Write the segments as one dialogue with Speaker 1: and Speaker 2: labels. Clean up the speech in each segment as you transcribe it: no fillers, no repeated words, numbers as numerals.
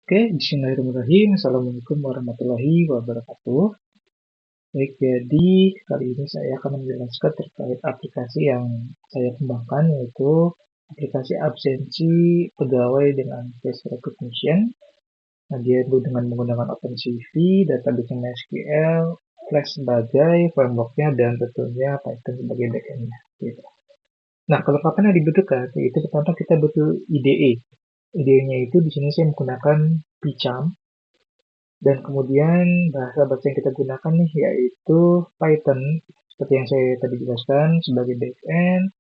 Speaker 1: Oke, bismillahirrahmanirrahim. Assalamualaikum warahmatullahi wabarakatuh. Baik, jadi kali ini saya akan menjelaskan terkait aplikasi yang saya kembangkan, yaitu aplikasi absensi pegawai dengan face recognition. Nah, dia dengan menggunakan OpenCV, database MySQL, Flash sebagai frameworknya, dan tentunya Python sebagai backend-nya. Gitu. Nah, kelengkapan yang dibutuhkan, yaitu pertama kita butuh IDE. IDE-nya itu di sini saya menggunakan PyCharm. Dan kemudian bahasa-bahasa yang kita gunakan nih yaitu Python, seperti yang saya tadi jelaskan sebagai backend,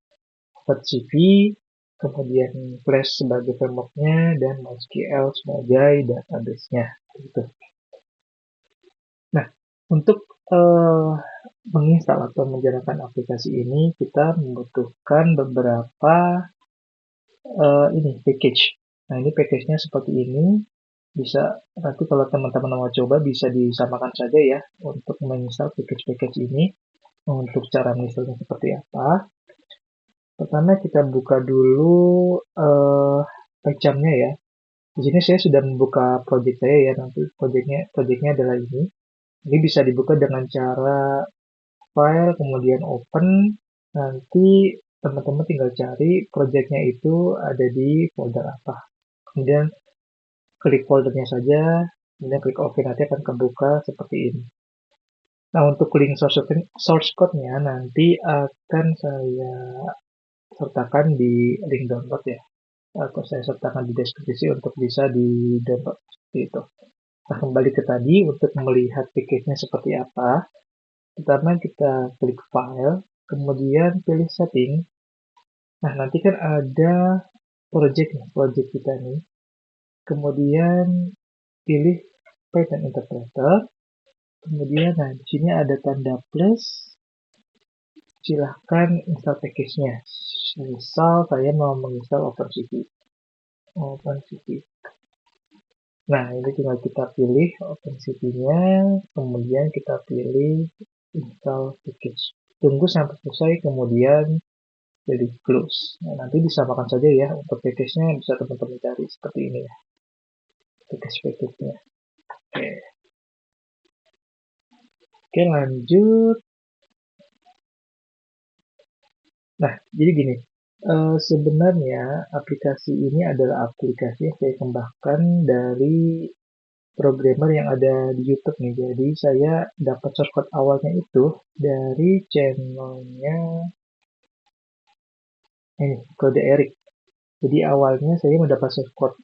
Speaker 1: CV, kemudian Flash sebagai framework-nya, dan MySQL sebagai database-nya. Gitu. Nah, untuk menginstal atau menjalankan aplikasi ini, kita membutuhkan beberapa package. Nah, ini package-nya seperti ini. Bisa nanti kalau teman-teman mau coba bisa disamakan saja ya untuk menginstal package-package ini. Untuk cara menginstalnya seperti apa? Pertama kita buka dulu PyCharm-nya ya. Di sini saya sudah membuka project saya ya, nanti projectnya adalah ini. Ini bisa dibuka dengan cara file, kemudian open, nanti teman-teman tinggal cari projectnya itu ada di folder apa. Kemudian klik foldernya saja, kemudian klik OK, nanti akan kebuka seperti ini. Nah, untuk link source code-nya nanti akan saya sertakan di link download ya, atau saya sertakan di deskripsi untuk bisa di-download seperti itu. Nah, kembali ke tadi, untuk melihat package-nya seperti apa, pertama kita klik file, kemudian pilih setting. Nah, nanti kan ada project kita nih. Kemudian pilih Python Interpreter. Kemudian, nah, di sini ada tanda plus. Silahkan install package-nya. Misal saya mau menginstal OpenCV. Nah, ini tinggal kita pilih OpenCV-nya, kemudian kita pilih install package. Tunggu sampai selesai, kemudian pilih close. Nah, nanti disamakan saja ya, untuk package-nya bisa teman-teman cari seperti ini ya, package-package-nya. Oke. Oke, lanjut. Nah, jadi gini, sebenarnya aplikasi ini adalah aplikasi yang saya kembangkan dari programmer yang ada di YouTube nih. Jadi saya dapat shortcut awalnya itu dari channelnya Kode Erik. Jadi awalnya saya mendapat shortcut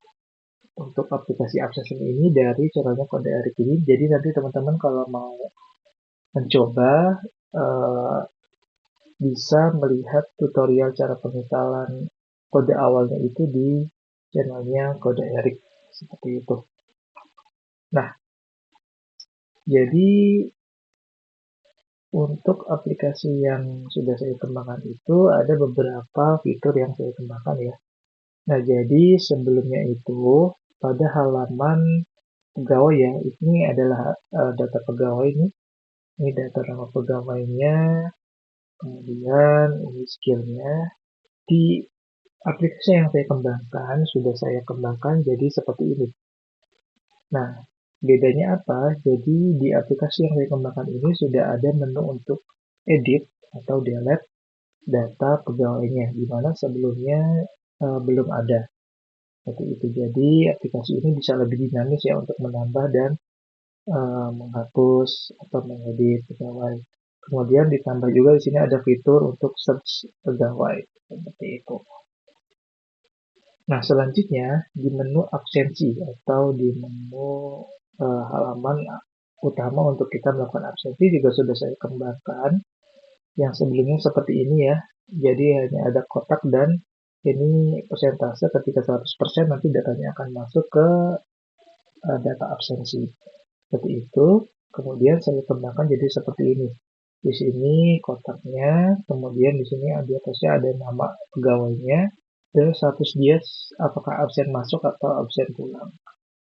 Speaker 1: untuk aplikasi Absension ini dari channelnya Kode Erik ini. Jadi nanti teman-teman kalau mau mencoba uh, bisa melihat tutorial cara penginstalan kode awalnya itu di channelnya Kode Erik seperti itu. Nah, jadi untuk aplikasi yang sudah saya kembangkan itu ada beberapa fitur yang saya kembangkan ya. Nah, jadi sebelumnya itu pada halaman pegawai ya, ini adalah data pegawai nih. Ini data nama pegawainya, kemudian ini skillnya. Di aplikasi yang saya kembangkan, sudah saya kembangkan jadi seperti ini. Nah, bedanya apa? Jadi di aplikasi yang saya kembangkan ini sudah ada menu untuk edit atau delete data pegawainya, di mana sebelumnya belum ada. Seperti itu. Jadi aplikasi ini bisa lebih dinamis ya untuk menambah dan menghapus atau mengedit pegawai. Kemudian ditambah juga di sini ada fitur untuk search pegawai seperti itu. Nah, selanjutnya di menu absensi atau di menu halaman utama untuk kita melakukan absensi juga sudah saya kembangkan. Yang sebelumnya seperti ini ya. Jadi hanya ada kotak dan ini persentase ketika 100% nanti datanya akan masuk ke data absensi. Seperti itu. Kemudian saya kembangkan jadi seperti ini. Di sini kotaknya, kemudian di sini di atasnya ada nama pegawainya, dan status dia apakah absen masuk atau absen pulang.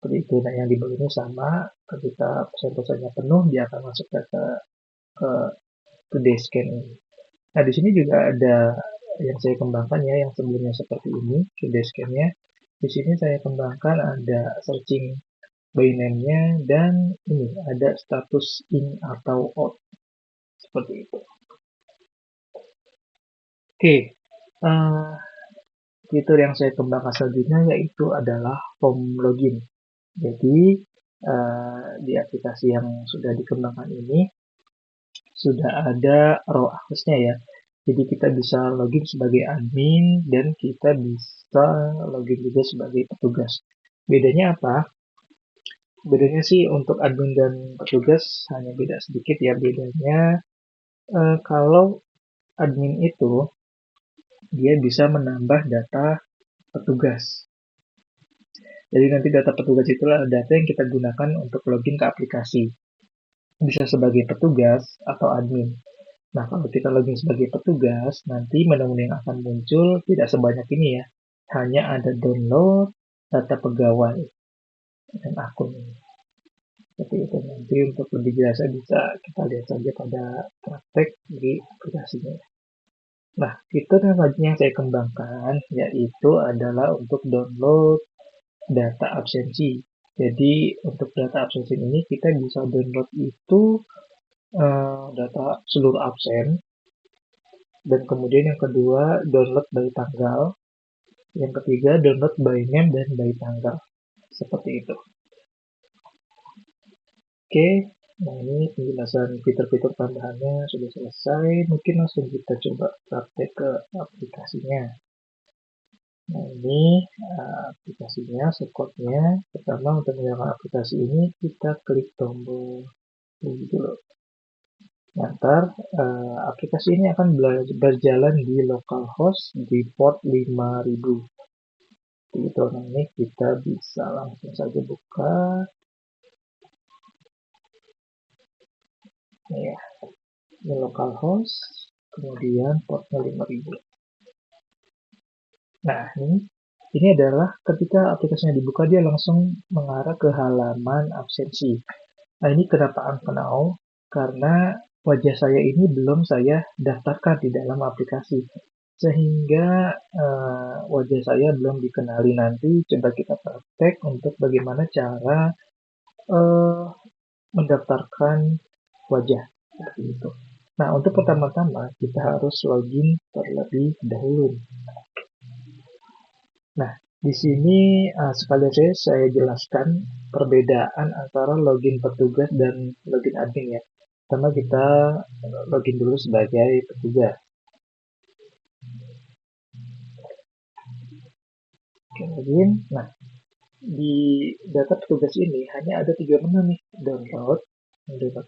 Speaker 1: Seperti itu. Nah, yang di bawah ini sama, ketika persentasenya penuh, dia akan masuk ke Dayscan ini. Nah, di sini juga ada yang saya kembangkan ya, yang sebelumnya seperti ini, ke Dayscan-nya. Di sini saya kembangkan ada searching by name-nya dan ini ada status in atau out seperti itu. Oke, uh, fitur yang saya kembangkan selanjutnya yaitu adalah form login. Jadi di aplikasi yang sudah dikembangkan ini sudah ada raw access-nya ya. Jadi kita bisa login sebagai admin dan kita bisa login juga sebagai petugas. Bedanya apa? Bedanya sih untuk admin dan petugas hanya beda sedikit ya. Bedanya kalau admin itu dia bisa menambah data petugas. Jadi nanti data petugas itulah data yang kita gunakan untuk login ke aplikasi. Bisa sebagai petugas atau admin. Nah, kalau kita login sebagai petugas, nanti menu-menu yang akan muncul tidak sebanyak ini ya. Hanya ada download, data pegawai, dan akun ini. Seperti itu. Nanti untuk lebih jelasnya bisa kita lihat saja pada praktek di aplikasinya. Nah, fitur yang selanjutnya yang saya kembangkan yaitu adalah untuk download data absensi. Jadi untuk data absensi ini kita bisa download itu data seluruh absen, dan kemudian yang kedua download by tanggal, yang ketiga download by name dan by tanggal, seperti itu. Oke, nah ini penjelasan fitur-fitur tambahannya sudah selesai. Mungkin langsung kita coba praktek ke aplikasinya. Nah ini aplikasinya, shortcut-nya. Pertama untuk menyalakan aplikasi ini kita klik tombol ini dulu. Ntar aplikasi ini akan berjalan di localhost di port 5000. Itu ini kita bisa langsung saja buka. Ya, ini localhost, kemudian portnya 5000. Nah, ini adalah ketika aplikasinya dibuka dia langsung mengarah ke halaman absensi. Nah, ini kenapa unknown? Karena wajah saya ini belum saya daftarkan di dalam aplikasi. Sehingga wajah saya belum dikenali. Nanti coba kita praktek untuk bagaimana cara mendaftarkan wajah seperti itu. Nah, untuk pertama-tama kita harus login terlebih dahulu. Nah, di sini sekali saya jelaskan perbedaan antara login petugas dan login admin ya. Pertama kita login dulu sebagai petugas. Oke, login. Nah, di data petugas ini hanya ada 3 menu nih. Download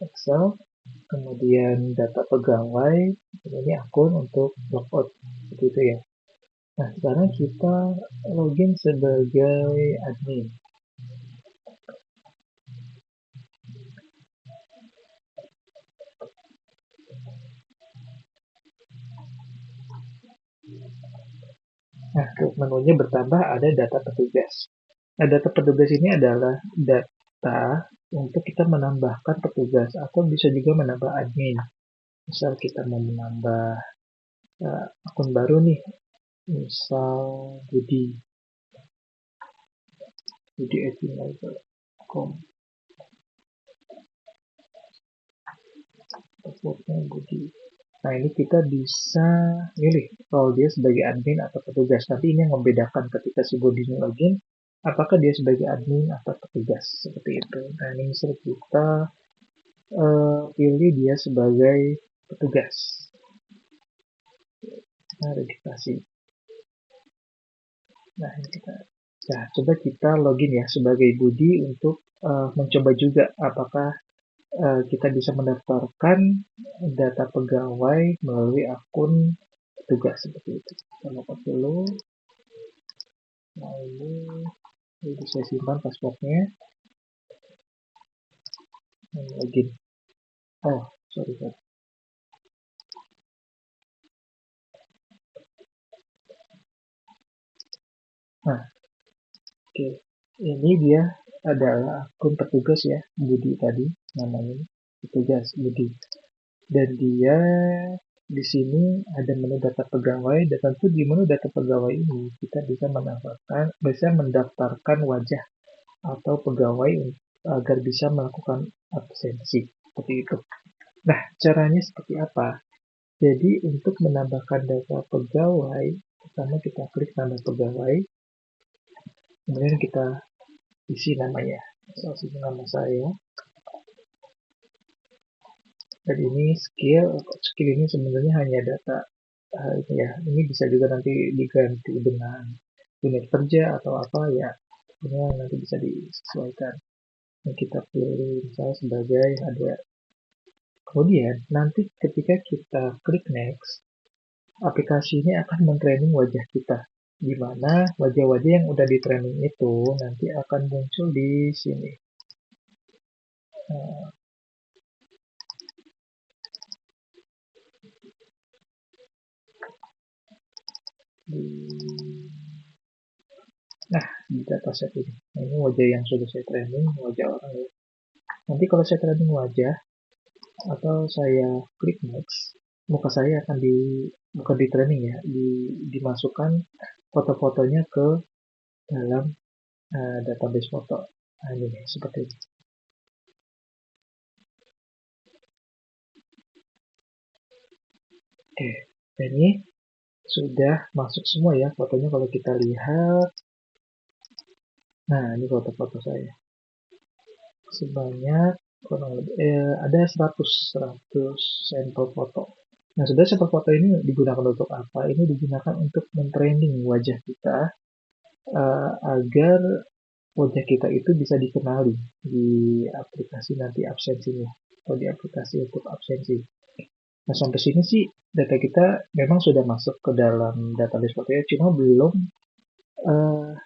Speaker 1: Excel, kemudian data pegawai, ini akun untuk logout, seperti itu ya. Nah, sekarang kita login sebagai admin. Nah, menunya bertambah ada data petugas. Nah, data petugas ini adalah data untuk kita menambahkan petugas atau bisa juga menambah admin. Misal kita mau menambah akun baru nih, misal budi@gmail.com, passwordnya Budi. Nah, ini kita bisa milih kalau dia sebagai admin atau petugas. Nanti ini yang membedakan ketika si Budi login, apakah dia sebagai admin atau petugas, seperti itu. Nah, ini misal kita pilih dia sebagai petugas. Nah, registrasi. Nah, ini coba kita login ya sebagai Budi untuk mencoba juga apakah kita bisa mendaftarkan data pegawai melalui akun petugas seperti itu. Kita login dulu. Nah, ini bisa simpan passwordnya. Login. Oh, sorry. Nah, oke. Ini dia adalah akun petugas ya, Budi tadi namanya, petugas Budi. Dan dia di sini ada menu data pegawai, dan tentu di menu data pegawai ini kita bisa mendaftarkan wajah atau pegawai agar bisa melakukan absensi seperti itu. Nah, caranya seperti apa? Jadi untuk menambahkan data pegawai, pertama kita klik nama pegawai, kemudian kita isi namanya. Isi nama saya. Dan ini skill ini sebenarnya hanya data ini ya. Ini bisa juga nanti diganti dengan unit kerja atau apa ya. Ini nanti bisa disesuaikan. Yang kita pilih misalnya sebagai ada. Kemudian nanti ketika kita klik next, aplikasi ini akan men-training wajah kita, di mana wajah-wajah yang udah di training itu nanti akan muncul di sini. Nah, di dataset ini. Nah, ini wajah yang sudah saya training, wajah orang ya. Nanti kalau saya training wajah atau saya klik next, muka saya akan bukan di training ya, dimasukkan foto-fotonya ke dalam database foto. Nah, ini nih, seperti ini. Oke, ini sudah masuk semua ya fotonya kalau kita lihat. Nah, ini foto-foto saya. Sebanyak ada 100 sampel foto. Nah, sebenarnya sampel foto ini digunakan untuk apa? Ini digunakan untuk men-training wajah kita agar wajah kita itu bisa dikenali di aplikasi nanti absensinya atau di aplikasi untuk absensi. Nah, sampai sini sih data kita memang sudah masuk ke dalam database fotonya, cuma belum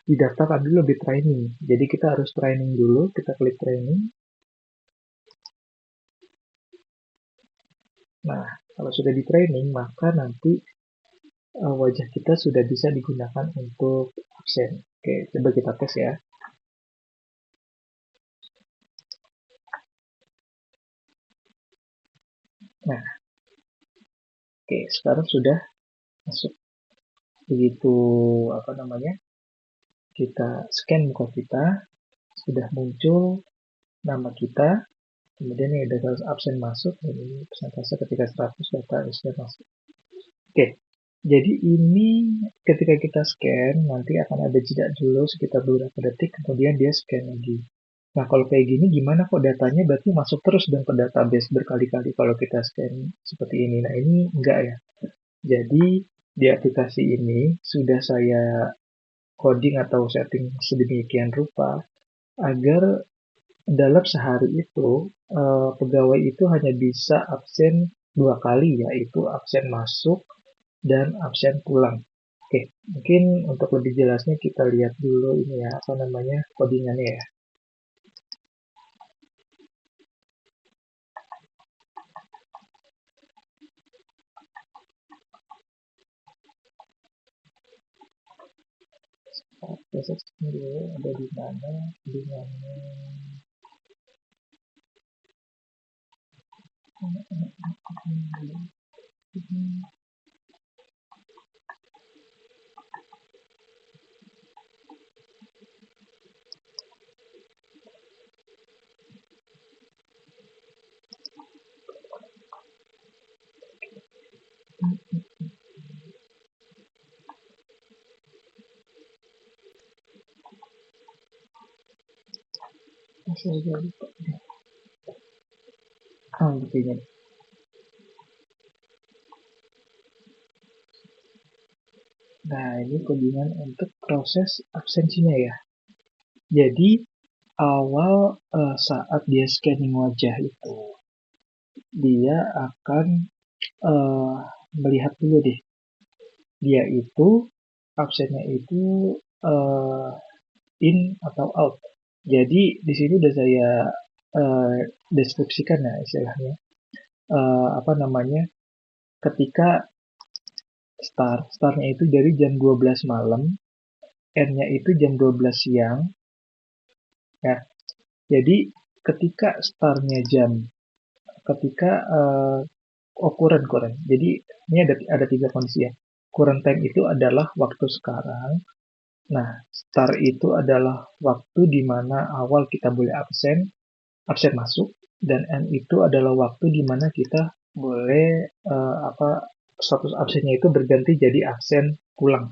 Speaker 1: didaftarkan dulu di training. Jadi kita harus training dulu, kita klik training. Nah, kalau sudah di training, maka nanti wajah kita sudah bisa digunakan untuk absen. Oke, coba kita tes ya. Nah, oke, sekarang sudah masuk. Begitu apa namanya? Kita scan muka kita, sudah muncul nama kita, kemudian ini data absen masuk, dan ini persentase ketika 100 data absen masuk. Oke, jadi ini ketika kita scan, nanti akan ada jeda dulu sekitar beberapa detik, kemudian dia scan lagi. Nah, kalau kayak gini gimana kok datanya berarti masuk terus dong ke database berkali-kali kalau kita scan seperti ini. Nah, ini enggak ya. Jadi, di aplikasi ini sudah saya coding atau setting sedemikian rupa agar dalam sehari itu pegawai itu hanya bisa absen 2 kali, yaitu absen masuk dan absen pulang. Oke, mungkin untuk lebih jelasnya kita lihat dulu ini ya, apa namanya, codingannya ya. Proses dulu ada di mana, di mana. Masih aja lupa. Begini. Nah, ini codingan untuk proses absensinya ya. Jadi, awal saat dia scanning wajah itu, dia akan melihat dulu deh. Dia itu absennya itu in atau out. Jadi di sini udah saya deskripsikan ya istilahnya. Apa namanya? Ketika startnya itu dari jam 12 malam, end-nya itu jam 12 siang. Ya. Jadi ketika startnya ketika Oh, current. Jadi ini ada tiga kondisi ya. Current time itu adalah waktu sekarang. Nah, start itu adalah waktu di mana awal kita boleh absen masuk, dan end itu adalah waktu di mana kita boleh status absennya itu berganti jadi absen pulang.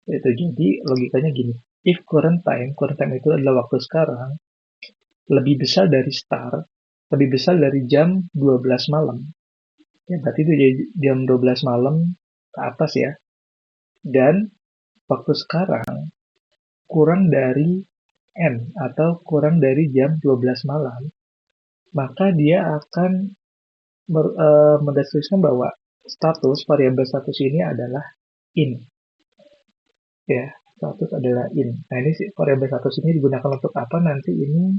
Speaker 1: Itu jadi logikanya gini. If current time itu adalah waktu sekarang, lebih besar dari start, lebih besar dari jam 12 malam. Ya, berarti itu jadi jam 12 malam ke atas ya. Dan waktu sekarang kurang dari N atau kurang dari jam 12 malam, maka dia akan mendeskripsikan bahwa variabel status ini adalah in. Ya, status adalah in. Nah, ini variabel status ini digunakan untuk apa? Nanti ini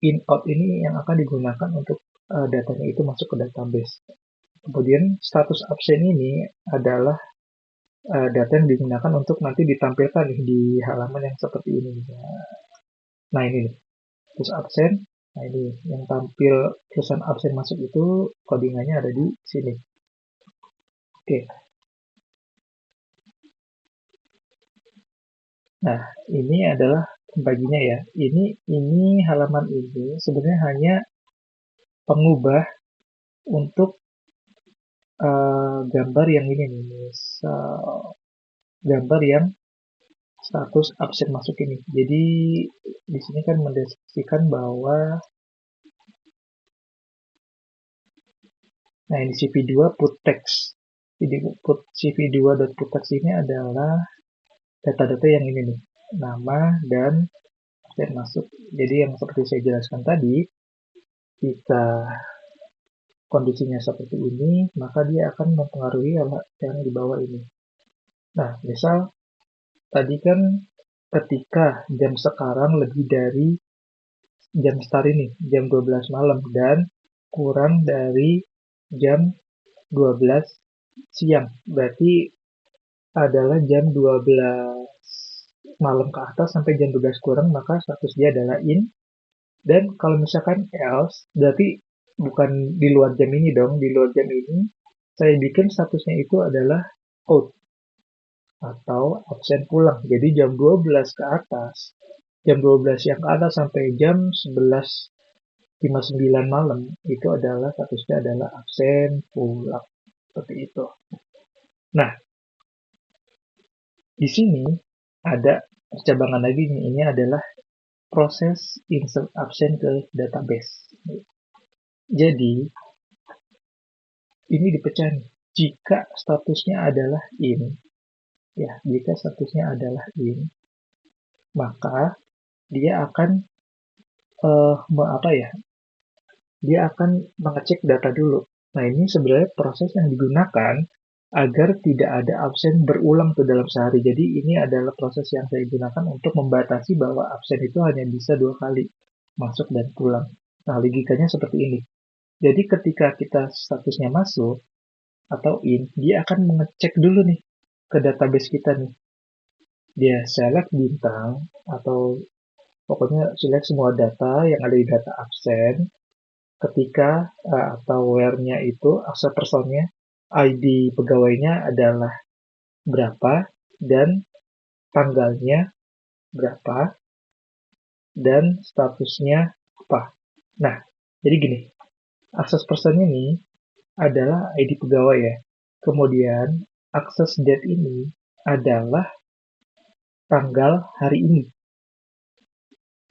Speaker 1: in out ini yang akan digunakan untuk datanya itu masuk ke database. Kemudian status absen ini adalah data yang digunakan untuk nanti ditampilkan nih di halaman yang seperti ini. Nah, ini nih, terus absen. Nah, ini yang tampil tulisan absen masuk itu codingannya ada di sini. Oke. Nah, ini adalah pembaginya ya. Ini halaman ini sebenarnya hanya pengubah untuk gambar yang ini nih, gambar yang status absen masuk ini. Jadi di sini kan mendeskripsikan bahwa nah ini cv2 put text. Jadi cv2.putText ini adalah data-data yang ini nih, nama dan absen masuk. Jadi yang seperti saya jelaskan tadi, jika kondisinya seperti ini, maka dia akan mempengaruhi yang di bawah ini. Nah, misal tadi kan ketika jam sekarang lebih dari jam start ini, jam 12 malam, dan kurang dari jam 12 siang. Berarti adalah jam 12 malam ke atas sampai jam 12 kurang, maka status dia adalah in. Dan kalau misalkan else, berarti bukan di luar jam ini dong. Di luar jam ini, saya bikin statusnya itu adalah out atau absen pulang. Jadi jam 12 ke atas, jam 12 yang ke atas sampai jam 11:59 malam, itu adalah statusnya adalah absen pulang. Seperti itu. Nah, di sini ada percabangan lagi nih. Ini adalah proses insert absen ke database. Jadi, ini dipecah nih. Jika statusnya adalah in, ya, jika statusnya adalah in, maka dia akan dia akan mengecek data dulu. Nah, ini sebenarnya proses yang digunakan agar tidak ada absen berulang tuh dalam sehari. Jadi ini adalah proses yang saya gunakan untuk membatasi bahwa absen itu hanya bisa 2 kali, masuk dan pulang. Nah, logikanya seperti ini. Jadi ketika kita statusnya masuk atau in, dia akan mengecek dulu nih ke database kita nih. Dia select bintang atau pokoknya select semua data yang ada di data absen. Ketika atau where-nya itu akses personnya, ID pegawainya adalah berapa dan tanggalnya berapa dan statusnya apa. Nah, jadi gini, akses person ini adalah ID pegawai ya. Kemudian akses date ini adalah tanggal hari ini.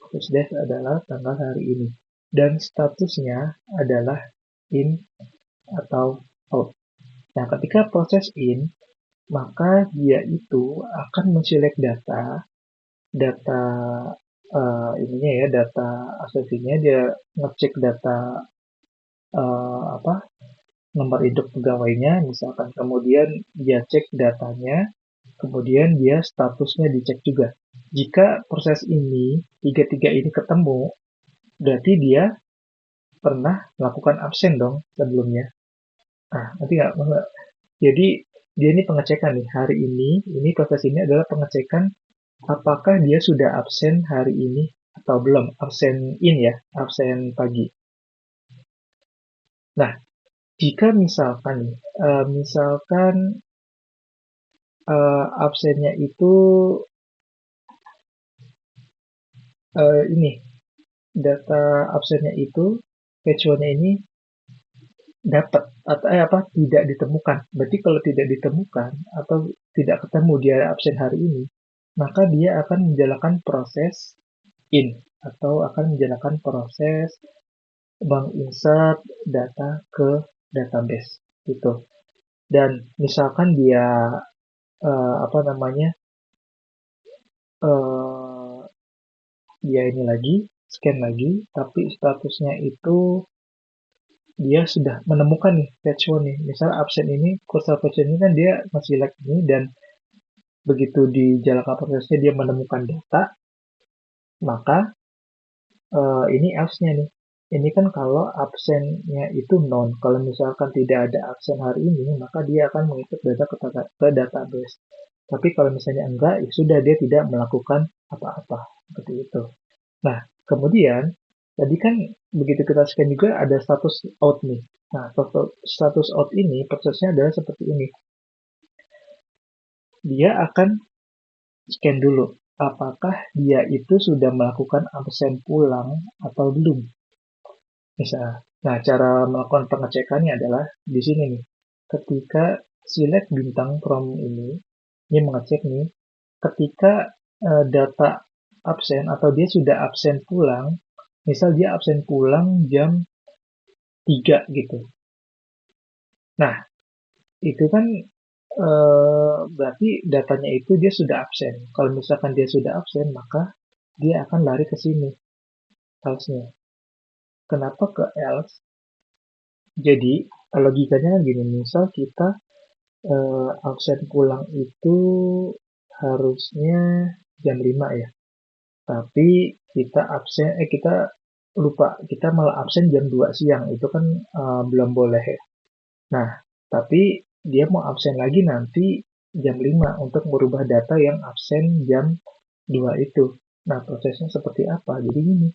Speaker 1: Akses date adalah tanggal hari ini. Dan statusnya adalah in atau out. Nah, ketika proses in, maka dia itu akan menselect data ininya ya, data asesinya. Dia ngecek data nomor induk pegawainya misalkan, kemudian dia cek datanya, kemudian dia statusnya dicek juga. Jika proses ini tiga ini ketemu, berarti dia pernah melakukan absen dong sebelumnya. Nah, nanti nggak. Jadi dia ini pengecekan nih hari ini proses ini adalah pengecekan apakah dia sudah absen hari ini atau belum. Absen in ya, absen pagi. Nah, Jika misalkan nih, misalkan absennya itu ini data absennya itu kecuanya ini dapat atau apa tidak ditemukan. Berarti kalau tidak ditemukan atau tidak ketemu dia absen hari ini, maka dia akan menjalankan proses in atau akan menjalankan proses menginsert data ke database gitu. Dan misalkan dia apa namanya eh, dia ini lagi scan lagi, tapi statusnya itu dia sudah menemukan nih catch one nih. Misal absen ini, kursor absen ini kan dia masih lag ini dan begitu dijalankan prosesnya dia menemukan data, maka ini else-nya nih. Ini kan kalau absennya itu non. Kalau misalkan tidak ada absen hari ini, maka dia akan mengikut data ke database. Tapi kalau misalnya enggak, ya sudah dia tidak melakukan apa-apa. Seperti itu. Nah, kemudian tadi kan begitu kita scan juga ada status out nih. Nah, status out ini prosesnya adalah seperti ini. Dia akan scan dulu apakah dia itu sudah melakukan absen pulang atau belum. Misal, nah cara melakukan pengecekannya adalah di sini nih. Ketika select bintang from ini mengecek nih, ketika data absen atau dia sudah absen pulang, misal dia absen pulang jam 3 gitu. Nah, itu kan berarti datanya itu dia sudah absen. Kalau misalkan dia sudah absen, maka dia akan lari ke sini, else-nya. Kenapa ke else? Jadi, logikanya kan gini, misal kita absen pulang itu harusnya jam 5 ya. Tapi kita lupa, kita malah absen jam 2 siang. Itu kan belum boleh ya. Nah, tapi dia mau absen lagi nanti jam 5 untuk merubah data yang absen jam 2 itu. Nah, prosesnya seperti apa? Jadi gini,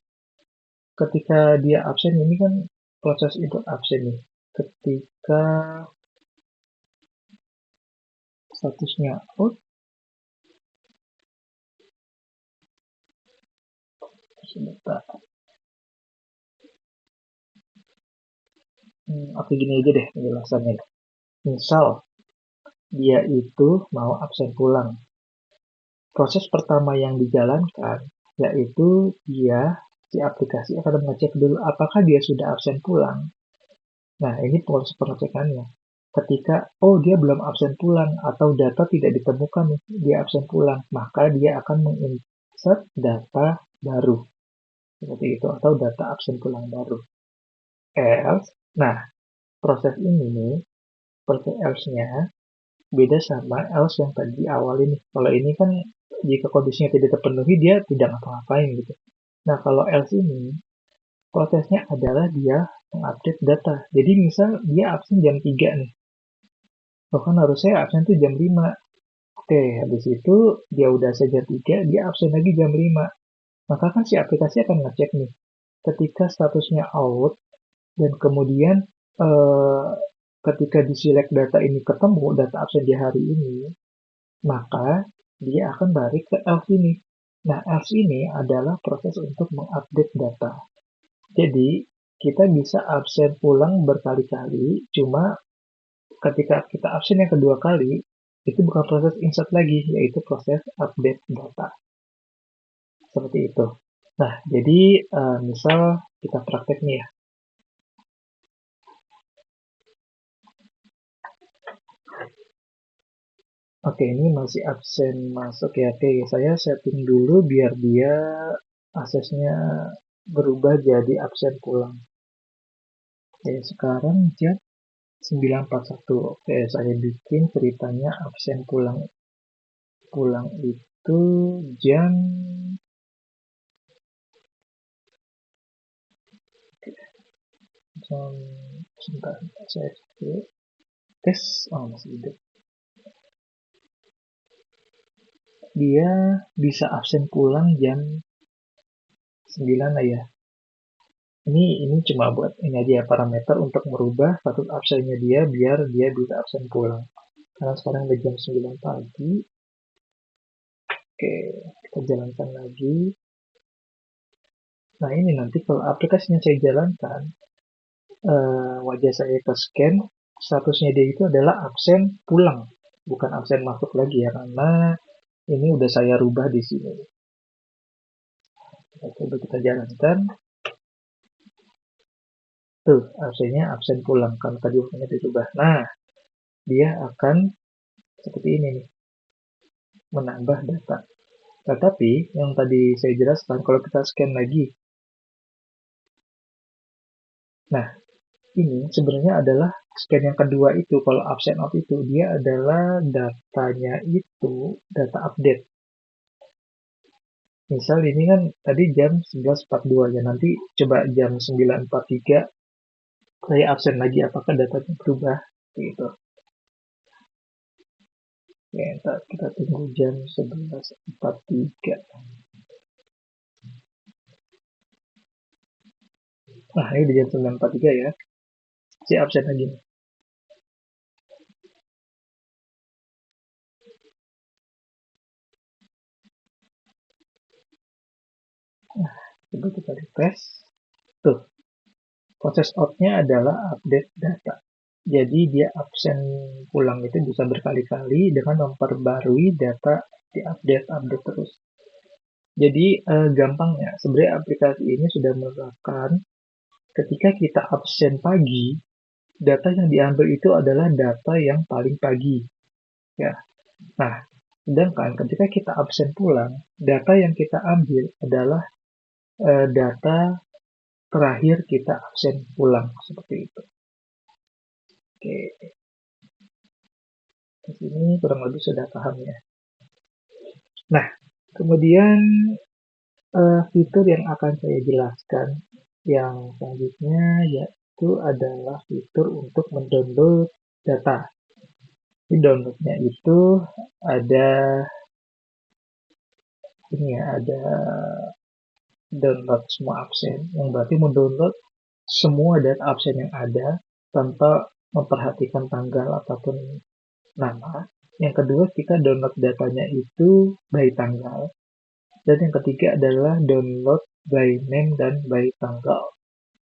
Speaker 1: ketika dia absen ini kan proses itu absen nih. Ketika statusnya out, sebentar. Oke, gini aja deh penjelasannya. Misal dia itu mau absen pulang. Proses pertama yang dijalankan yaitu si aplikasi akan mengecek dulu apakah dia sudah absen pulang. Nah, ini proses pengecekannya. Ketika, oh dia belum absen pulang atau data tidak ditemukan nih, dia absen pulang, maka dia akan menginsert data baru. Seperti itu, atau data absen pulang baru. Else, nah proses ini nih, proses else-nya beda sama else yang tadi di awal ini. Kalau ini kan jika kondisinya tidak terpenuhi dia tidak ngapa-ngapain gitu. Nah kalau else ini prosesnya adalah dia mengupdate data. Jadi misal dia absen jam 3 nih. Bahkan harusnya absen tuh jam 5. Oke, habis itu dia udah absen jam 3, dia absen lagi jam 5. Maka kan si aplikasi akan ngecek nih. Ketika statusnya out dan kemudian eh, ketika di select data ini ketemu data absen di hari ini, maka dia akan balik ke else ini. Nah, else ini adalah proses untuk mengupdate data. Jadi, kita bisa absen pulang berkali-kali, cuma ketika kita absen yang kedua kali, itu bukan proses insert lagi, yaitu proses update data. Seperti itu. Nah, jadi misal kita praktek nih ya. Oke, ini masih absen masuk ya. Oke, saya setting dulu biar dia aksesnya berubah jadi absen pulang. Oke, sekarang jam 9.41. Oke, saya bikin ceritanya absen pulang. Pulang itu jam jam sebentar saya cek. Tes oh masih hidup. Dia bisa absen pulang jam 9 lah ya.
Speaker 2: Ini cuma buat ini aja ya, parameter untuk merubah status absennya dia biar dia bisa absen pulang. Karena sekarang udah jam 9 pagi. Oke, kita jalankan lagi. Nah, ini nanti kalau aplikasinya saya jalankan, wajah saya ke scan, statusnya dia itu adalah absen pulang, bukan absen masuk lagi ya, karena ini udah saya rubah di sini. Kita coba kita jalankan. Tuh, absennya absen pulang. Kalau tadi waktunya dirubah. Nah, dia akan seperti ini nih, menambah data. Tetapi, yang tadi saya jelaskan, kalau kita scan lagi, nah, ini sebenarnya adalah scan yang kedua itu. Kalau absen out itu, dia adalah datanya itu, data update. Misal ini kan tadi jam 11.42 ya, nanti coba jam 9.43 saya absen lagi, apakah datanya berubah? Gitu. Ya, ntar kita tunggu jam 11.43. Nah, ini di jam 9.43 ya. Si absen lagi nih. Coba kita refresh. Tuh, proses out-nya adalah update data. Jadi dia absen pulang itu bisa berkali-kali dengan memperbarui data di update terus. Jadi gampangnya, sebenarnya aplikasi ini sudah menerapkan ketika kita absen pagi, data yang diambil itu adalah data yang paling pagi. Ya. Nah, sedangkan ketika kita absen pulang, data yang kita ambil adalah data terakhir kita absen pulang seperti itu. Oke, di sini kurang lebih sudah paham ya. Nah, kemudian fitur yang akan saya jelaskan yang selanjutnya yaitu adalah fitur untuk mendownload data. Di downloadnya itu ada ini ya, ada download semua absen, yang berarti mendownload semua data absen yang ada tanpa memperhatikan tanggal ataupun nama. Yang kedua, kita download datanya itu by tanggal. Dan yang ketiga adalah download by name dan by tanggal.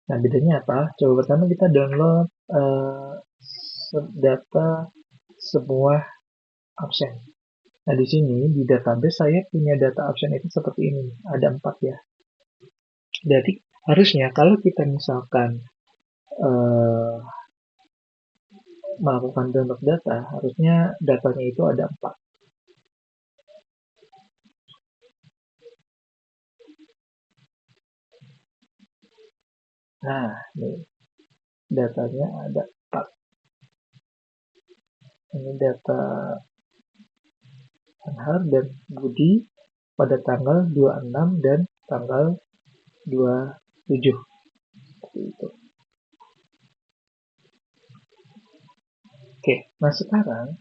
Speaker 2: Nah, bedanya apa? Coba pertama kita download data semua absen. Nah, di sini di database saya punya data absen itu seperti ini. Ada 4 ya. Jadi harusnya kalau kita misalkan eh, melakukan download data, harusnya datanya itu ada 4. Nah, nih datanya ada 4. Ini data Anhar dan Budi pada tanggal 26 dan tanggal 27. Seperti itu. Oke, nah sekarang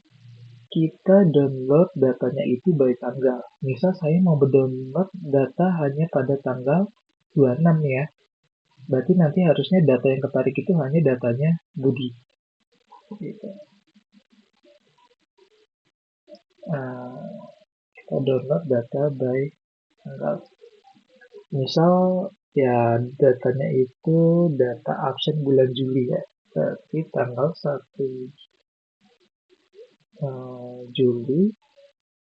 Speaker 2: kita download datanya itu by tanggal. Misal saya mau download data hanya pada tanggal 26 ya. Berarti nanti harusnya data yang ketarik itu hanya datanya Budi. Gitu. Kita download data by tanggal. Misal ya datanya itu data absen bulan Juli ya. Berarti tanggal 1 Juli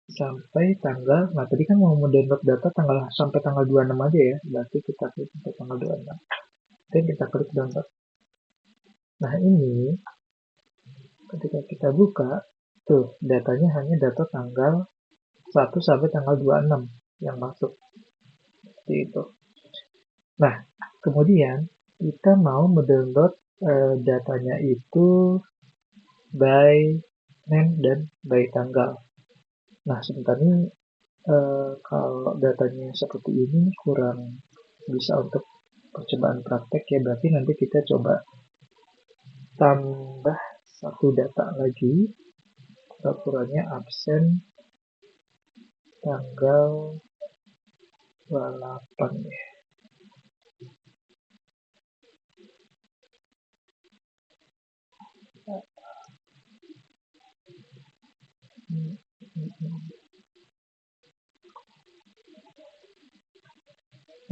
Speaker 2: sampai tanggal, nah tadi kan mau mendownload data tanggal sampai tanggal 26 aja ya, berarti kita klik sampai tanggal 26. Dan kita klik download. Nah ini ketika kita buka, tuh datanya hanya data tanggal 1 sampai tanggal 26 yang masuk. Seperti itu. Nah, kemudian kita mau mendownload datanya itu by name dan by tanggal. Nah, sebentar ini kalau datanya seperti ini kurang bisa untuk percobaan praktek ya, berarti nanti kita coba tambah satu data lagi, ukurannya absen tanggal 28 ya.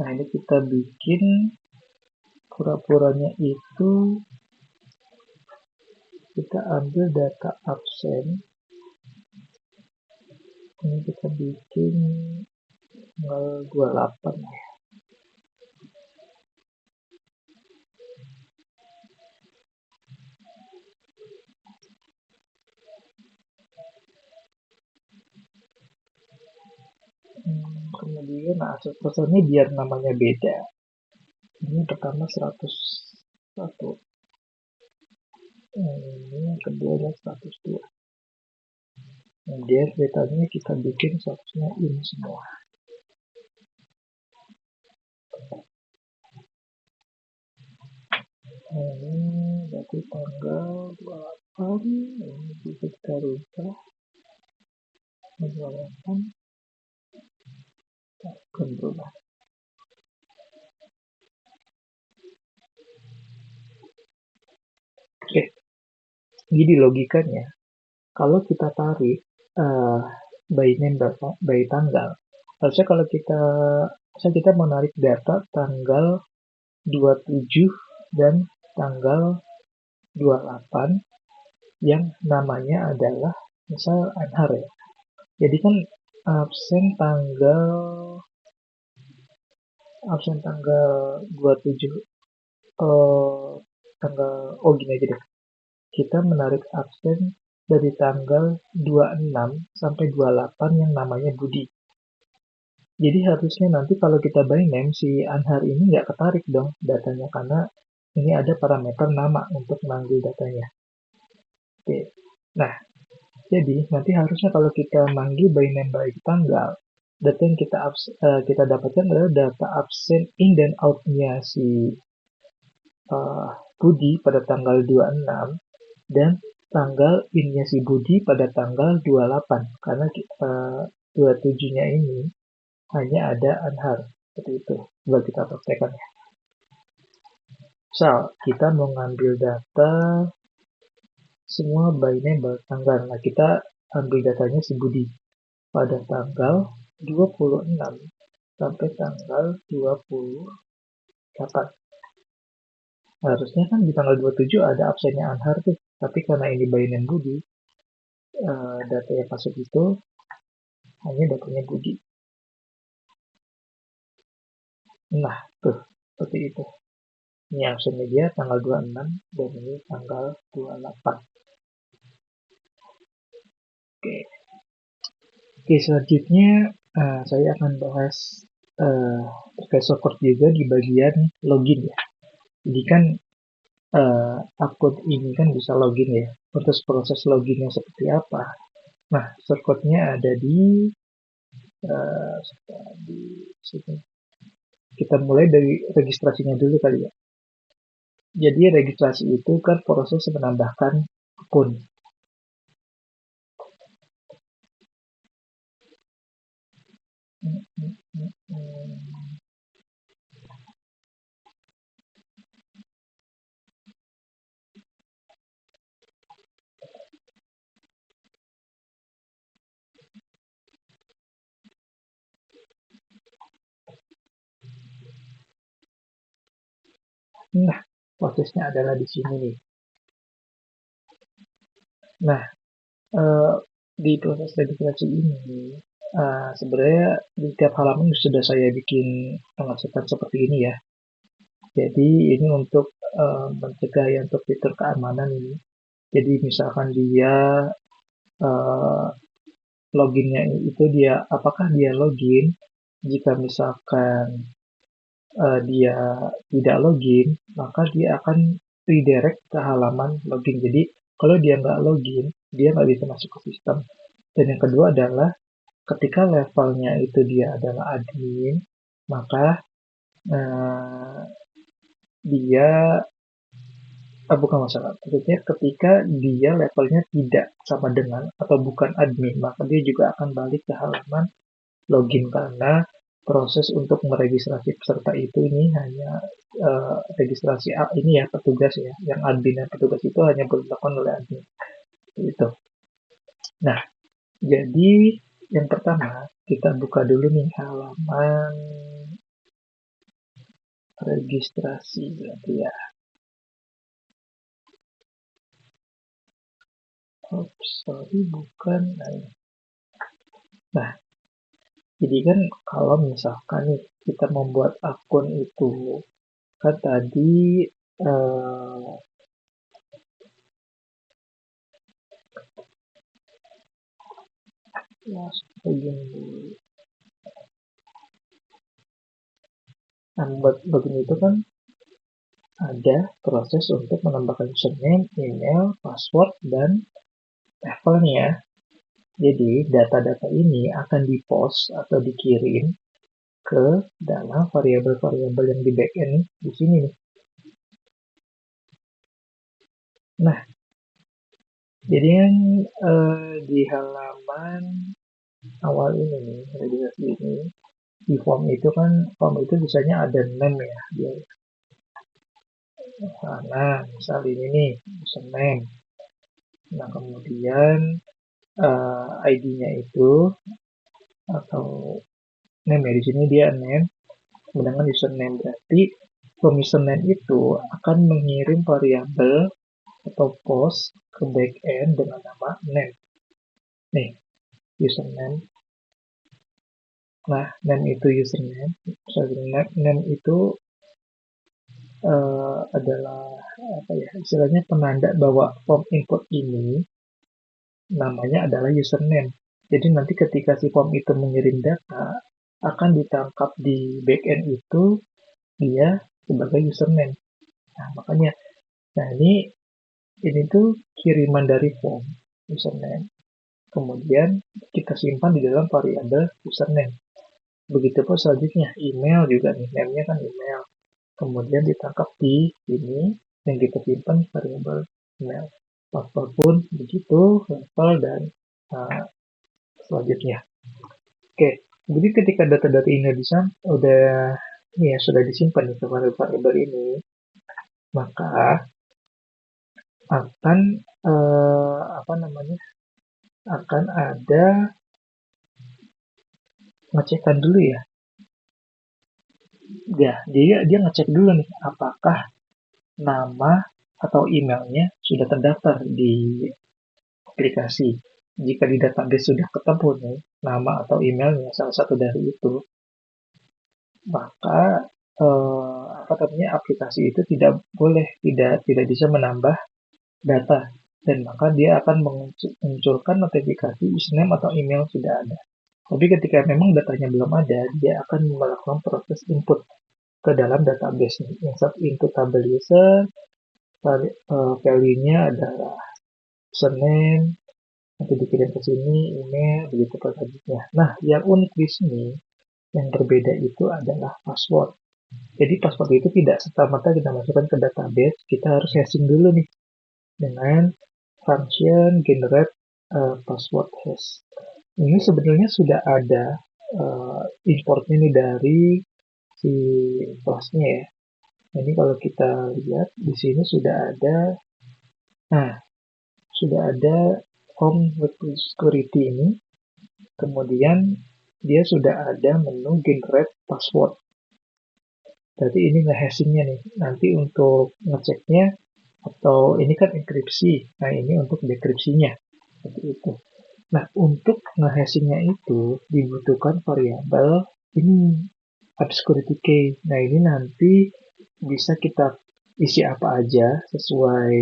Speaker 1: Nah, ini kita bikin pura-puranya itu kita ambil data absen. Ini kita bikin tanggal 28 ya. Kemudian akses pesannya biar namanya beda. Ini pertama 101. Ini yang kedua adalah 102. Kemudian datanya kita bikin statusnya ini semua. Ini berarti tanggal 28. Ini bisa kita rubah 28 akan berubah. Oke, jadi logikanya kalau kita tarik by name by tanggal, harusnya kalau kita menarik data tanggal 27 dan tanggal 28 yang namanya adalah misal Anhar ya. Jadi kan absen tanggal 27 gini aja deh. Kita menarik absen dari tanggal 26 sampai 28 yang namanya Budi. Jadi harusnya nanti kalau kita by name si Anhar ini nggak ketarik dong datanya karena ini ada parameter nama untuk manggil datanya. Oke. Nah, jadi nanti harusnya kalau kita manggil by name by tanggal, data yang kita dapatkan adalah data absen in dan out-nya si Budi pada tanggal 26 dan tanggal in-nya si Budi pada tanggal 28 karena 27-nya ini hanya ada Anhar seperti itu. Coba kita praktekkan ya. Misal kita mau ngambil data semua by name by tanggal. Nah, kita ambil datanya si Budi pada tanggal 26 sampai tanggal 28. Harusnya kan di tanggal 27 ada absennya Anhar tuh, tapi karena ini by name Budi, data yang masuk itu hanya datanya Budi. Nah, tuh, seperti itu. Ini absennya dia tanggal 26 dan ini tanggal 28. Oke, selanjutnya saya akan bahas pakai support juga di bagian login ya. Jadi kan akun ini kan bisa login ya. Terus proses loginnya seperti apa? Nah, shortcutnya ada di sini. Kita mulai dari registrasinya dulu kali ya. Jadi registrasi itu kan proses menambahkan akun. Nah, prosesnya adalah di sini nih. Nah, di proses registrasi ini sebenarnya di tiap halaman sudah saya bikin pengecekan seperti ini ya. Jadi ini untuk mencegah ya untuk fitur keamanan ini. Jadi misalkan dia loginnya itu dia apakah dia login? Jika misalkan dia tidak login, maka dia akan redirect ke halaman login. Jadi kalau dia nggak login, dia nggak bisa masuk ke sistem. Dan yang kedua adalah ketika levelnya itu dia adalah admin, maka dia bukan masalah. Maksudnya ketika dia levelnya tidak sama dengan atau bukan admin, maka dia juga akan balik ke halaman login karena proses untuk meregistrasi peserta itu ini hanya registrasi ini ya petugas ya, yang admin dan petugas itu hanya dilakukan oleh admin. Itu. Nah, jadi yang pertama kita buka dulu nih halaman registrasi berarti ya. Oops, sorry, bukan. Nah, jadi kan kalau misalkan nih kita membuat akun itu, kan tadi eh, login dulu. Nah, buat login itu kan ada proses untuk menambahkan username, email, password, dan levelnya. Jadi data-data ini akan di-post atau dikirim ke dalam variabel-variabel yang di backend di sini nih. Nah, jadi yang di halaman awal ini nih, registrasi ini, di form itu kan, form itu biasanya ada name ya, dia. Nah, misal ini nih, username. Nah, kemudian ID-nya itu atau name ya, di sini dia name, sedangkan username berarti from username itu akan mengirim variabel atau post ke backend dengan nama name. Nih, username. Nah, name itu username. Name itu adalah apa ya, istilahnya penanda bahwa form input ini namanya adalah username. Jadi nanti ketika si form itu mengirim data, akan ditangkap di backend itu dia sebagai username. Nah, makanya, nah ini tuh kiriman dari form username. Kemudian kita simpan di dalam variabel username. Begitupun selanjutnya, email juga nih, name-nya kan email. Kemudian ditangkap di ini yang kita simpan variabel email. Password pun begitu, level dan uh, selanjutnya. Oke, jadi ketika data-data ini sudah disimpan di variabel ini, maka akan akan ada ngecekan dulu ya. Ya, dia ngecek dulu nih apakah nama atau emailnya sudah terdaftar di aplikasi. Jika di database sudah ketemu nih nama atau emailnya salah satu dari itu, maka aplikasi itu tidak bisa menambah data, dan maka dia akan menunjukkan notifikasi username atau email sudah ada. Tapi ketika memang datanya belum ada, dia akan melakukan proses input ke dalam database. Insert input table user, value-nya adalah username, nanti dikirim ke sini, email, begitu selanjutnya. Nah, yang unik di sini, yang berbeda itu adalah password. Jadi password itu tidak serta-merta kita masukkan ke database, kita harus hashing dulu nih dengan function generate password hash. Ini sebenarnya sudah ada importnya nih dari si kelasnya ya. Jadi kalau kita lihat di sini sudah ada home security ini, kemudian dia sudah ada menu generate password. Berarti ini nge-hashingnya nih. Nanti untuk ngeceknya, atau ini kan enkripsi, nah ini untuk dekripsinya. Seperti itu. Nah, untuk nge-hashingnya itu dibutuhkan variabel ini, obscurity key. Nah, ini nanti bisa kita isi apa aja sesuai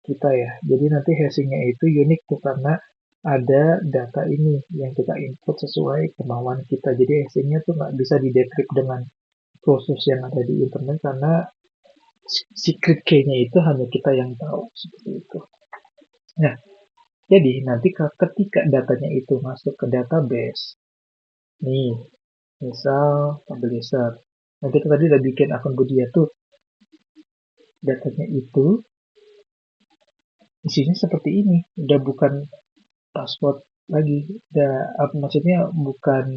Speaker 1: kita ya. Jadi nanti hashingnya itu unik tuh karena ada data ini yang kita input sesuai kemauan kita. Jadi hashingnya tuh nggak bisa didekrypt dengan proses yang ada di internet karena secret key-nya itu hanya kita yang tahu seperti itu. Nah, jadi nanti ketika datanya itu masuk ke database, nih, misal publisher. Nah, kita tadi udah bikin akun Budia tuh. Datanya itu isinya seperti ini. Udah bukan password lagi. Maksudnya bukan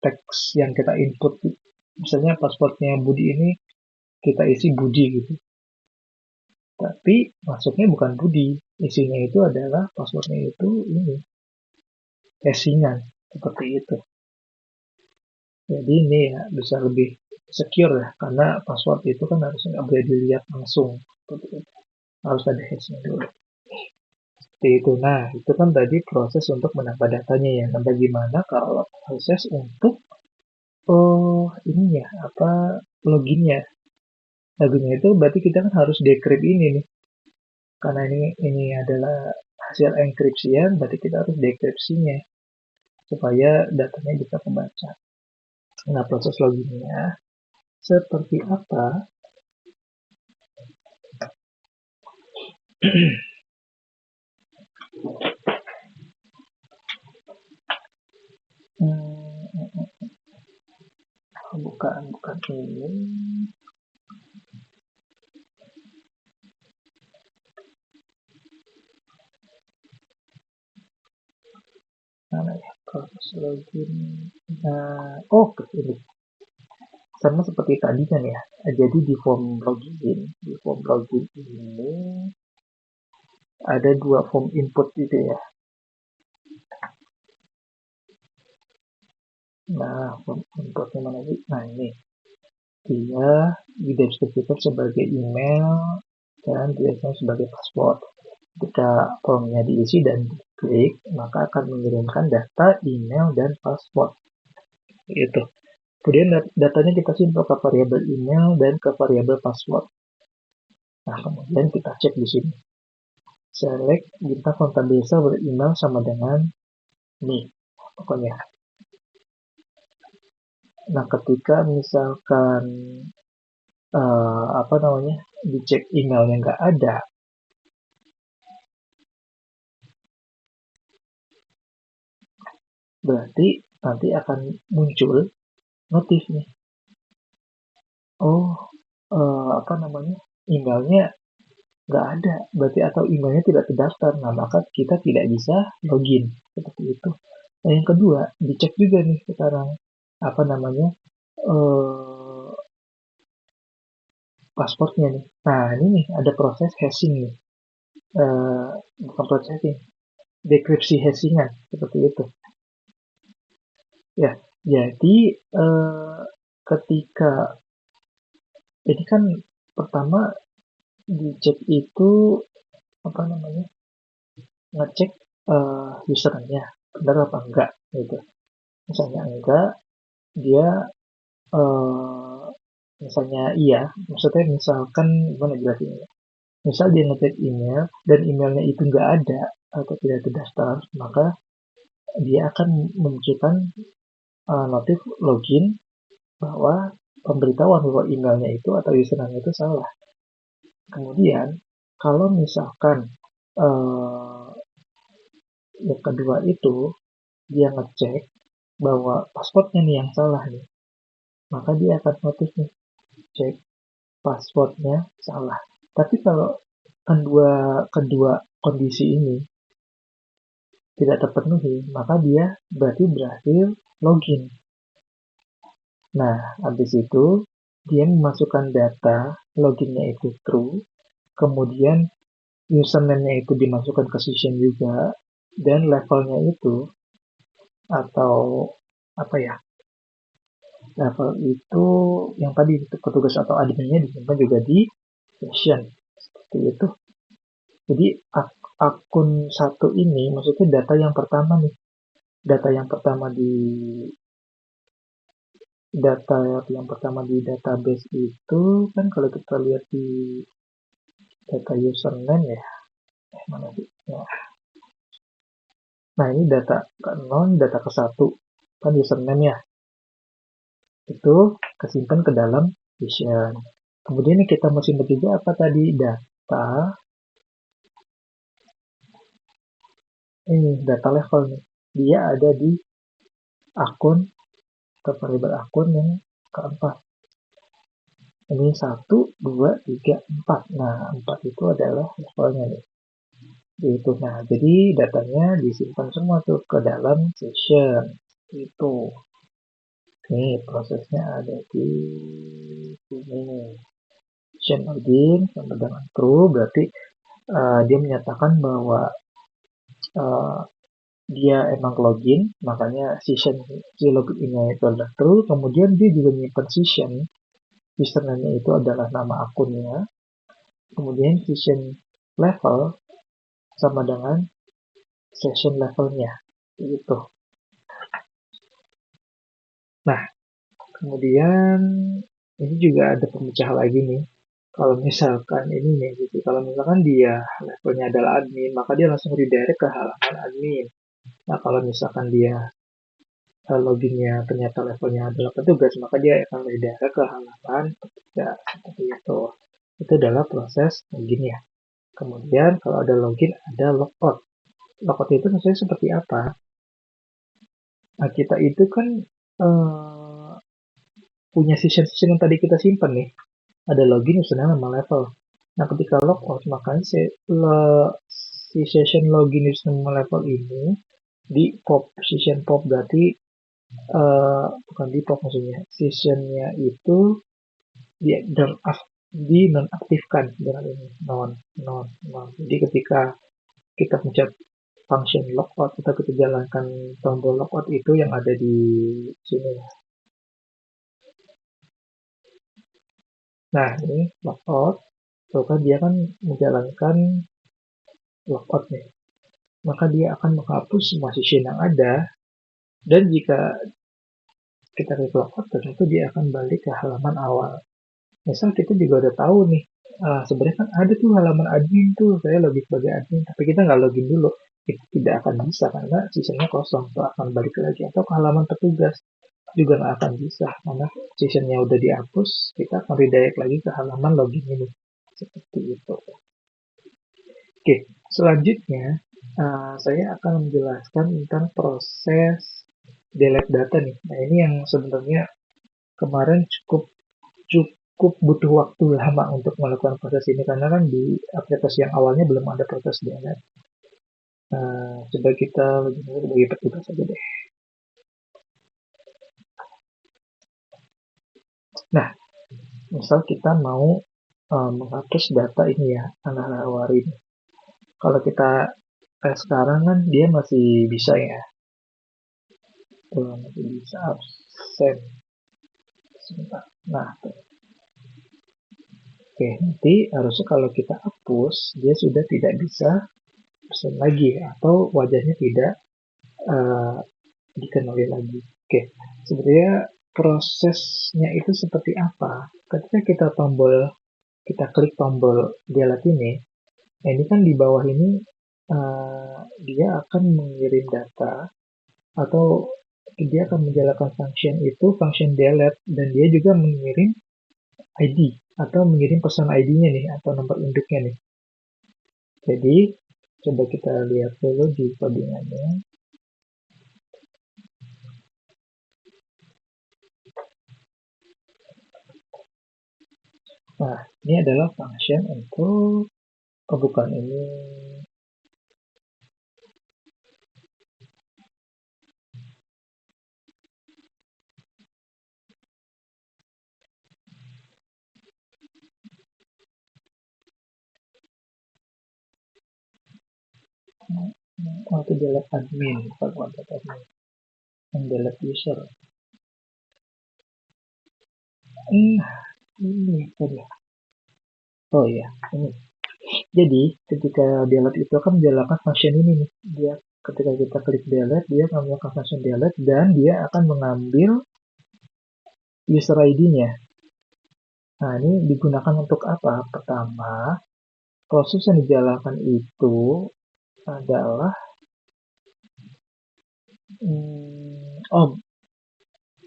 Speaker 1: teks yang kita input. Misalnya passwordnya Budi ini kita isi Budi gitu. Tapi masuknya bukan Budi. Isinya itu adalah passwordnya itu ini. Hashingan. Seperti itu. Jadi ini ya bisa lebih secure ya, karena password itu kan harus nggak boleh dilihat langsung, harus ada hashnya dulu. Seperti itu. Nah, itu kan tadi proses untuk menambah datanya ya. Nah, bagaimana kalau proses untuk ini ya, apa, loginnya? Loginnya itu berarti kita kan harus decrypt ini nih. Karena ini adalah hasil enkripsian, berarti kita harus dekripsinya supaya datanya bisa kebaca. Nah, proses loginnya seperti apa? Bukan ini. Mana ya proses login? Nah, oh ini sama seperti tadi kan ya. Jadi di form login ini ada dua form input gitu ya. Nah, form inputnya mana sih? Nah ini dia dideskripsikan sebagai email dan biasanya sebagai password. Ketika formnya diisi dan diklik, maka akan mengirimkan data email dan password. Itu. Kemudian datanya kita simpan ke variabel email dan ke variabel password. Nah, kemudian kita cek di sini. Select bintang kontak desa beremail sama dengan ini, pokoknya. Nah, ketika misalkan dicek emailnya nggak ada, berarti nanti akan muncul notif nih. Oh, emailnya nggak ada, berarti atau emailnya tidak terdaftar. Nah, maka kita tidak bisa login seperti itu. Nah, yang kedua, dicek juga nih sekarang eh, pasportnya nih. Nah, ini nih ada proses hashing nih. Bukan proses hashing, dekripsi hashingan seperti itu. Ya, jadi ketika ini kan pertama dicek itu ngecek usernya benar apa enggak gitu. Misalnya enggak, dia misalnya iya, maksudnya misalkan gimana jelasinnya? Misal dia ngecek email dan emailnya itu enggak ada atau tidak terdaftar, maka dia akan menunjukkan notif login bahwa pemberitahuan bahwa emailnya itu atau username itu salah. Kemudian kalau misalkan yang kedua itu dia ngecek bahwa passwordnya nih yang salah nih, maka dia akan notif nih, cek passwordnya salah. Tapi kalau kedua kedua kondisi ini tidak terpenuhi, maka dia berarti berhasil login. Nah, habis itu dia memasukkan data loginnya itu true, kemudian username-nya itu dimasukkan ke session juga, dan levelnya itu atau apa ya, level itu yang tadi petugas atau adminnya disimpan juga di session seperti itu. Jadi akun satu ini maksudnya data yang pertama nih, data yang pertama di database itu kan kalau kita lihat di data username ya, mana sih? Nah, ini data ke-0, data ke-1 kan username ya. Itu kesimpan ke dalam session. Kemudian kita mesti juga apa tadi? Data ini data level nih. Dia ada di akun ke variabel akun yang keempat. Ini 1, 2, 3, 4. Nah, 4 itu adalah levelnya nih. Itu. Nah, jadi datanya disimpan semua tuh ke dalam session. Itu. Nih, prosesnya ada di sini. Session login sama dengan true, berarti dia menyatakan bahwa dia emang login, makanya session si login-nya itu adalah true, kemudian dia juga menyimpan session username itu adalah nama akunnya, kemudian session level sama dengan session levelnya gitu. Nah, kemudian ini juga ada pemecah lagi nih. Kalau misalkan ini nih, gitu. Kalau misalkan dia levelnya adalah admin, maka dia langsung redirect ke halaman admin. Nah, kalau misalkan dia loginnya ternyata levelnya adalah petugas, maka dia akan redirect ke halaman petugas seperti itu. Itu adalah proses login ya. Kemudian kalau ada login, ada logout. Logout itu maksudnya seperti apa? Nah, kita itu kan punya session-session yang tadi kita simpan nih. Ada login, username, nama level. Nah, ketika logout, makanya si session login username level ini di pop, session pop berarti bukan di pop maksudnya. Sessionnya itu di nonaktifkan dengan ini non. Jadi ketika kita pencet function logout atau kita jalankan tombol logout itu yang ada di sini. Nah, ini logout, maka dia kan menjalankan logout nih. Maka dia akan menghapus semua session yang ada, dan jika kita klik logout, tentu dia akan balik ke halaman awal. Misal kita juga udah tahu nih, sebenarnya kan ada tuh halaman admin tuh, saya login sebagai admin, tapi kita nggak login dulu. Itu tidak akan bisa karena sessionnya kosong, itu akan balik lagi. Atau ke halaman petugas, juga nggak akan bisa karena sessionnya udah dihapus, kita akan redirect lagi ke halaman login ini. Seperti itu. Oke, selanjutnya saya akan menjelaskan tentang proses delete data nih. Nah, ini yang sebenarnya kemarin cukup butuh waktu lama untuk melakukan proses ini karena kan di aplikasi yang awalnya belum ada proses delete. Coba kita bagi petugas saja deh. Nah, misal kita mau menghapus data ini ya, anak Hawari ini. Kalau kita sekarang kan dia masih bisa ya, masih bisa absen. Sebentar. Nah, oke, nanti harusnya kalau kita hapus, dia sudah tidak bisa absen lagi atau wajahnya tidak dikenali lagi. Oke, sebenarnya prosesnya itu seperti apa? Ketika kita klik tombol delete ini, nah ini kan di bawah ini dia akan mengirim data atau dia akan menjalankan function delete, dan dia juga mengirim ID atau mengirim pesan ID-nya nih atau nomor induknya nih. Jadi coba kita lihat dulu di codingannya. Nah, ini adalah function untuk bukan ini. Itu delete admin, bukan kontak admin. Yang delete user. Ini tadi. Oh iya, ini. Jadi, ketika delete itu akan menjalankan function ini nih. Dia ketika kita klik delete, dia akan melakukan function delete dan dia akan mengambil user ID-nya. Nah, ini digunakan untuk apa? Pertama, proses yang dijalankan itu adalah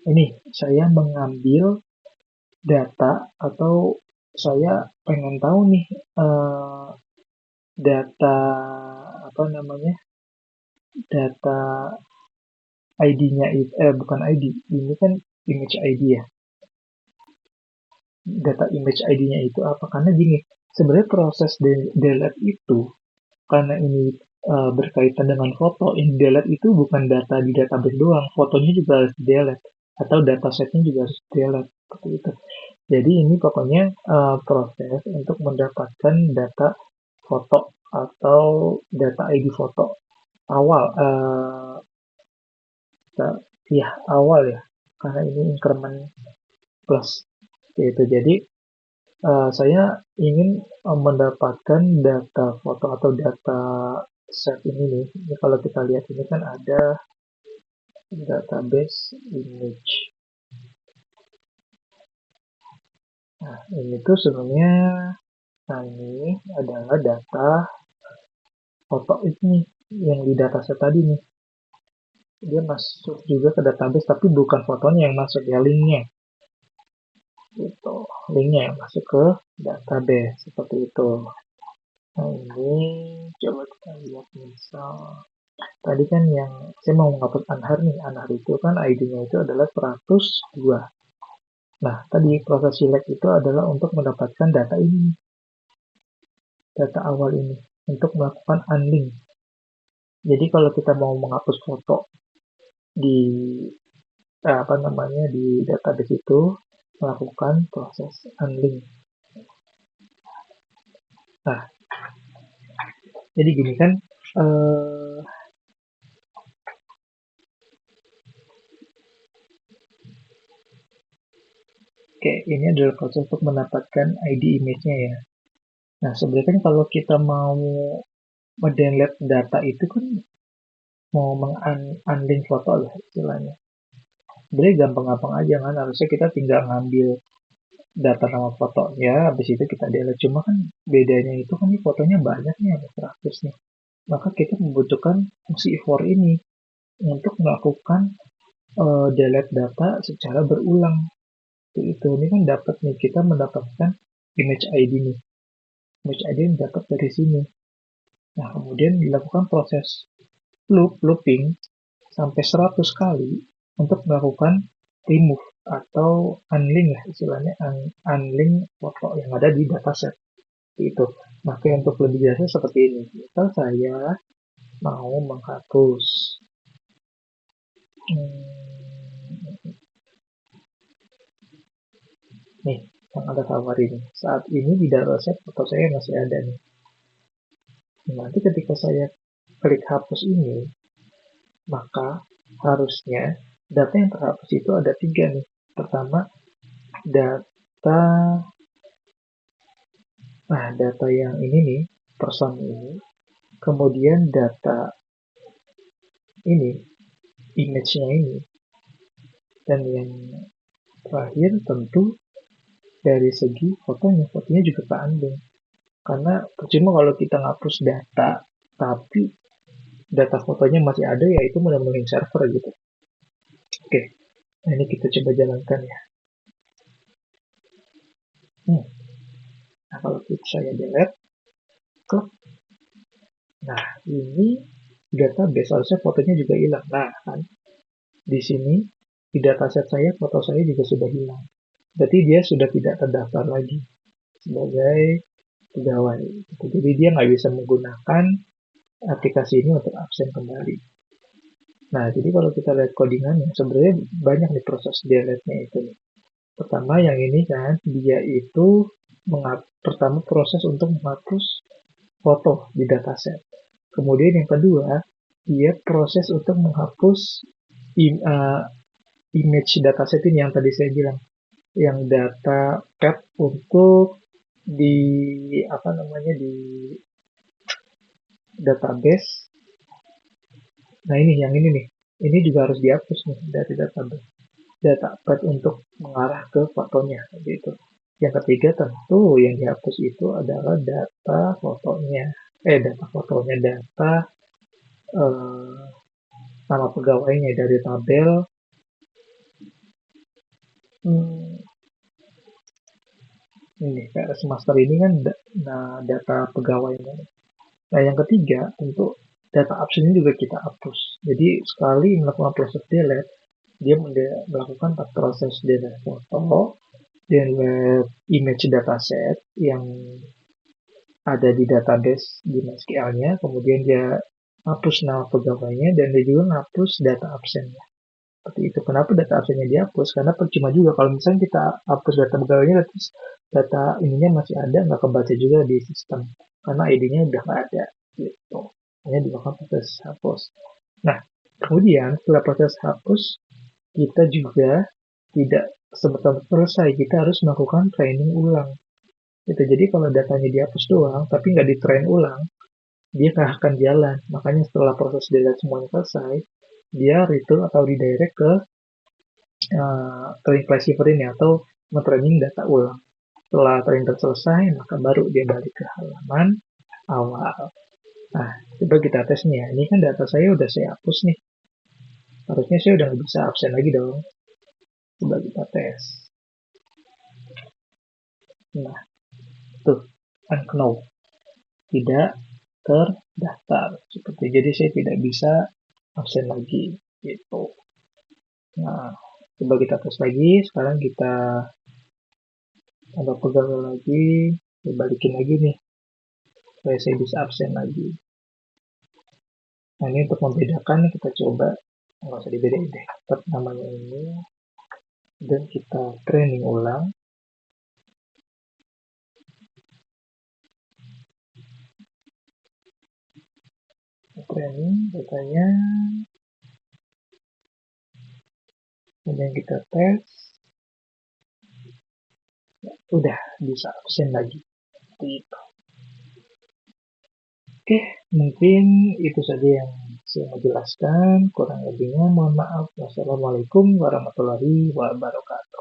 Speaker 1: ini saya mengambil data atau saya pengen tahu nih data apa namanya, data ID-nya bukan ID, ini kan image ID ya. Data image ID-nya itu apa? Karena gini, sebenarnya proses delete itu karena ini berkaitan dengan foto, yang delete itu bukan data di database doang, fotonya juga harus delete atau datasetnya juga harus delete seperti itu. Jadi ini pokoknya proses untuk mendapatkan data foto atau data ID foto awal, ya awal ya, karena ini increment plus. Itu jadi saya ingin mendapatkan data foto atau data set ini nih. Ini kalau kita lihat ini kan ada database image. Nah, ini tuh sebenarnya ini adalah data foto ini yang di dataset tadi nih. Dia masuk juga ke database tapi bukan fotonya yang masuk ya, linknya. Gitu. Linknya yang masuk ke database seperti itu. Nah, ini coba kita lihat misal tadi kan yang saya mau menghapus Anhar nih. Anhar itu kan ID-nya itu adalah 102. Nah, tadi proses select itu adalah untuk mendapatkan data ini, data awal ini, untuk melakukan unlink. Jadi kalau kita mau menghapus foto di di database itu, melakukan proses unlink. Nah, jadi gini kan, oke, ini adalah proses untuk mendapatkan ID image-nya ya. Nah, sebenarnya kan kalau kita mau mendownload data itu kan mau meng-unlink foto lah istilahnya. Sebenarnya gampang-gampang aja kan, harusnya kita tinggal ngambil data nama fotonya, habis itu kita delete. Cuma kan bedanya itu kan nih fotonya banyak nih, ada 100 nih. Maka kita membutuhkan fungsi for ini untuk melakukan delete data secara berulang. Itu ini kan dapat nih, kita mendapatkan image ID nih. Image ID yang dapat dari sini. Nah, kemudian dilakukan proses looping sampai 100 kali untuk melakukan remove atau unlink lah istilahnya, unlink foto yang ada di dataset itu. Maka untuk lebih jelasnya seperti ini. Misal saya mau menghapus nih yang ada tawar ini. Saat ini di dataset foto saya masih ada nih. Nanti ketika saya klik hapus ini, maka harusnya data yang terhapus itu ada 3 nih. Pertama, data data yang ini nih, person ini, kemudian data ini, image-nya ini, dan yang terakhir tentu dari segi fotonya juga keandung. Karena percuma kalau kita ngapus data, tapi data fotonya masih ada, ya itu benar-benar server gitu. Oke, nah ini kita coba jalankan ya. Nah, kalau saya delete, klik. Nah, ini database, harusnya fotonya juga hilang. Nah, kan, di sini, di dataset saya, foto saya juga sudah hilang. Berarti dia sudah tidak terdaftar lagi sebagai pegawai. Jadi dia nggak bisa menggunakan aplikasi ini untuk absen kembali. Nah, jadi kalau kita lihat codingannya, sebenarnya banyak nih proses delete-nya itu nih. Pertama yang ini kan, dia itu pertama proses untuk menghapus foto di dataset. Kemudian yang kedua, dia proses untuk menghapus image dataset ini yang tadi saya bilang, yang data pet untuk di di database. Nah ini yang ini nih, ini juga harus dihapus nih dari database. Data pet untuk mengarah ke fotonya gitu. Yang ketiga tentu yang dihapus itu adalah data fotonya, data nama pegawainya dari tabel ini KRS Master ini kan data pegawainya. Nah yang ketiga tentu data absen ini juga kita hapus. Jadi sekali melakukan proses delete, dia melakukan proses delete foto, delete image dataset yang ada di database di MySQL-nya, kemudian dia hapus nama pegawainya, dan dia juga hapus data absennya. Seperti itu. Kenapa data absennya dihapus? Karena percuma juga kalau misalnya kita hapus data pegawainya, terus data ininya masih ada, nggak kebaca juga di sistem. Karena ID-nya udah nggak ada. Gitu. Hanya dilakukan proses hapus. Nah, kemudian setelah proses hapus, kita juga tidak sebelum selesai kita harus melakukan training ulang. Itu jadi kalau datanya dihapus doang, tapi nggak di train ulang, dia nggak akan jalan. Makanya setelah proses data semuanya selesai, dia return atau redirect ke training classifier ini atau nge-training data ulang. Setelah training data selesai, maka baru dia balik ke halaman awal. Nah, coba kita tes nih ya. Ini kan data saya udah saya hapus nih. Harusnya saya udah nggak bisa absen lagi dong. Coba kita tes. Nah, tuh, unknown. Tidak terdaftar. Seperti jadi saya tidak bisa absen lagi. Gitu. Nah, coba kita tes lagi. Sekarang kita tambah pegang lagi. Saya balikin lagi nih. Supaya saya bisa absen lagi. Nah, ini untuk membedakan kita coba. Nggak usah dibedain deh. Tetap namanya ini. Dan kita training ulang. Training datanya. Kemudian kita tes. Udah bisa absen lagi. Gitu. Oke, mungkin itu saja yang saya mau jelaskan. Kurang lebihnya mohon maaf. Wassalamualaikum warahmatullahi wabarakatuh.